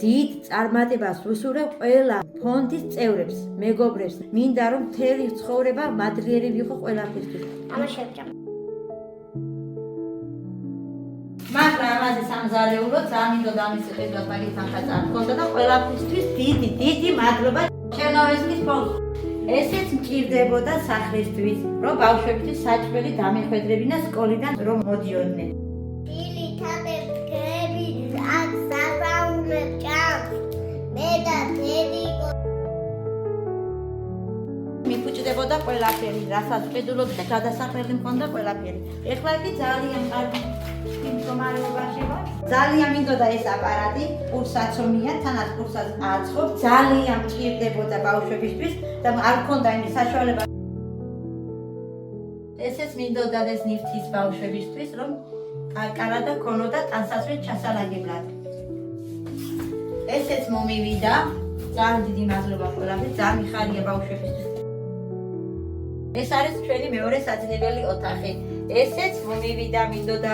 დიდ წარმატებას ვუსურვებ ყველა ფონდის წევრებს, მეგობრებს. მინდა რომ მთელი ცხოვრება მადლიერი ვიყო ყველაფერთვის. ამაშევჭა. მაგრამ ამაზე სამზარეულო წამინდოდა ამის ყიდვას მაგის თანხა მქონდა და ყველაფრისთვის დიდი მადლობა ჩერნოვეცკის ფონდს. ესეც მჭირდებოდა სახლისთვის, რომ ბავშვებისთვის საჭმელი დამეხვედრებინა სკოლიდან რომ მოდიოდნენ. მიფუჭდებოდა ყველაფერი, რასაც ყიდულობდი და გადასახმელი მქონდა ყველაფერი. ეხლა კი ძალიან კარგი მდგომარეობაში ვარ. ძალიან მინდოდა ეს აპარატი, პულსაცომია, თანაც პულსაც აწყობ. ძალიან მჭირდებოდა ბავშვებისთვის და არ მქონდა იმის საშუალება. ესეც მინდოდა ეს ნივთის ბავშვებისთვის, რომ კარადა ქონოდა ტანსაცმლის ჩასალაგებლად. ესეც მომივიდა. ძალიან დიდი მადლობა ყველაფერს, ძალიან მიხარია ბავშვებისთვის. ეს არის ჩვენი მეორე საძინებელი ოთახი. ესეც მომივიდა, მინდოდა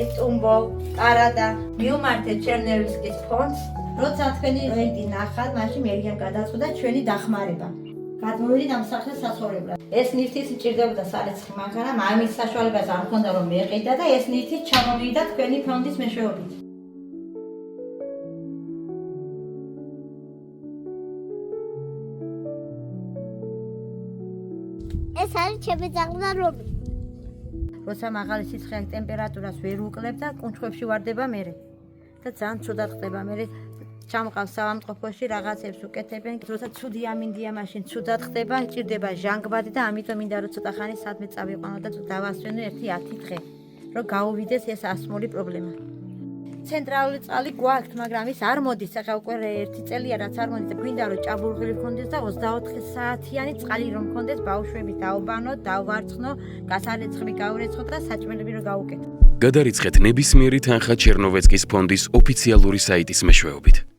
ეს ტუმბო, კარადა. მივმართეთ ჩერნოვეცკის ფონდს, როცა თქვენი პროექტი ნახავთ, მაშინ მერიამ გადაწყვიტა ჩვენი დახმარება. გადმოვიდით ამ სახლის საცხოვრებლად. ეს ნივთიც მჭირდებოდა სარეცხი, მაგრამ ამის საშუალებას არ მქონდა რომ მეყიდა და ეს ნივთი ჩამოვიდა თქვენი ფონდის მეშვეობით. ეს არის ჩემი ძაღლი რომი. როცა მაღალი სიცხეა ტემპერატურას ვერ უკლებ და კუნთხვებში ვარდება მერე. და ძალიან ცუდად ხდება მერე. ჩამყავს საავადმყოფოში რაღაცებს უკეთებენ. როცა ცუდი ამინდია, მაშინ ცუდად ხდება, ჭირდება ჟანგბადი და ამიტომ მინდა რომ ცოტა ხანი სადმე წავიყვანო და დავასვენო 1-10 დღე, რომ გაუვიდეს ეს ასმული პრობლემა. ცენტრალური წყალი გვაქვს, მაგრამ ის არ მოდის. ახლა უკვე 1 წელია რაც არ მოდის და გვინდა რომ ჭაბურღილი მქონდეს და 24 საათიანი წყალი რომ მქონდეს, ბავშვები დავბანოთ, დავვარცხნო, გასარეცხლი გავრეცხოთ და საჭმელები რომ გავუკეთო. გადარიცხეთ ნებისმიერი თანხა ჩერნოვეცკის ფონდის ოფიციალური საიტის მეშვეობით.